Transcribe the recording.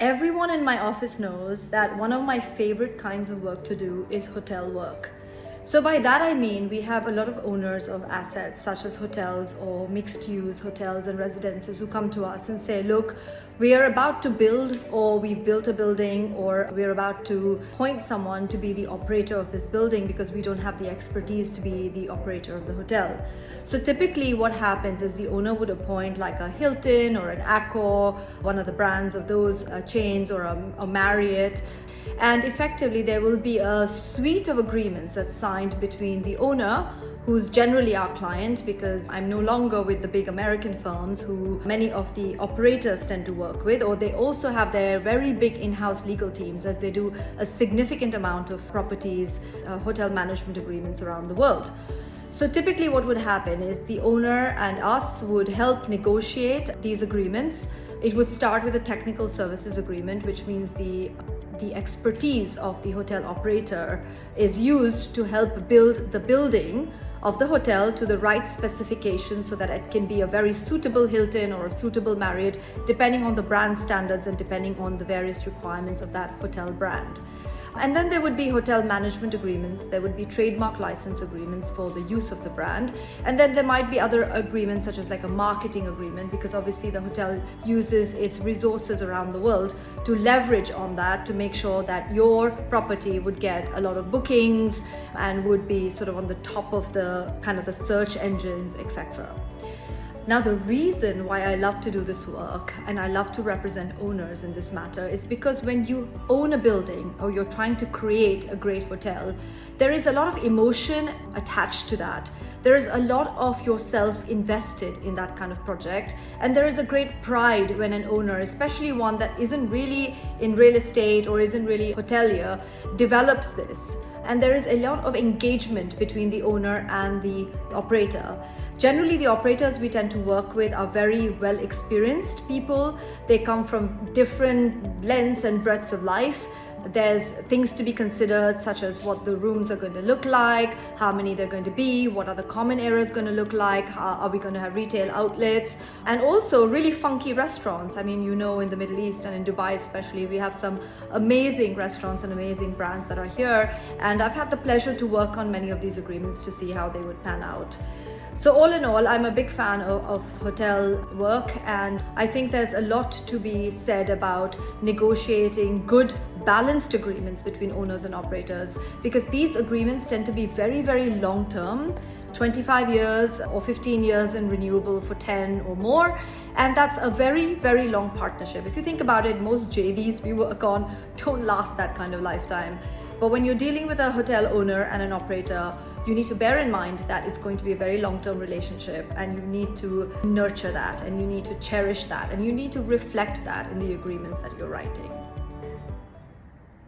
Everyone in my office knows that one of my favorite kinds of work to do is hotel work. So by that I mean we have a lot of owners of assets such as hotels or mixed use hotels and residences who come to us and say, look, we are about to build, or we've built a building, or we're about to appoint someone to be the operator of this building because we don't have the expertise to be the operator of the hotel. So typically what happens is the owner would appoint like a Hilton or an Accor, one of the brands of those chains, or a Marriott. And effectively there will be a suite of agreements that's signed between the owner, who's generally our client, because I'm no longer with the big American firms who many of the operators tend to work with, or they also have their very big in-house legal teams as they do a significant amount of properties, hotel management agreements around the world. So typically what would happen is the owner and us would help negotiate these agreements. It would start with a technical services agreement, which means the expertise of the hotel operator is used to help build the building of the hotel to the right specifications so that it can be a very suitable Hilton or a suitable Marriott, depending on the brand standards and depending on the various requirements of that hotel brand. And then there would be hotel management agreements, there would be trademark license agreements for the use of the brand, and then there might be other agreements such as like a marketing agreement, because obviously the hotel uses its resources around the world to leverage on that to make sure that your property would get a lot of bookings and would be sort of on the top of the kind of the search engines, etc. Now, the reason why I love to do this work and I love to represent owners in this matter is because when you own a building or you're trying to create a great hotel, there is a lot of emotion attached to that. There is a lot of yourself invested in that kind of project, and there is a great pride when an owner, especially one that isn't really in real estate or isn't really hotelier, develops this. And there is a lot of engagement between the owner and the operator. Generally, the operators we tend to work with are very well experienced people. They come from different lengths and breadths of life. There's things to be considered, such as what the rooms are going to look like, how many they're going to be, what are the common areas going to look like, how are we going to have retail outlets, and also really funky restaurants. I mean, you know, in the Middle East and in Dubai especially, we have some amazing restaurants and amazing brands that are here, and I've had the pleasure to work on many of these agreements to see how they would pan out. So all in all, I'm a big fan of hotel work, and I think there's a lot to be said about negotiating good balanced agreements between owners and operators, because these agreements tend to be very, very long term, 25 years or 15 years and renewable for 10 or more. And that's a very, very long partnership. If you think about it, most JVs we work on don't last that kind of lifetime. But when you're dealing with a hotel owner and an operator, you need to bear in mind that it's going to be a very long-term relationship, and you need to nurture that, and you need to cherish that, and you need to reflect that in the agreements that you're writing.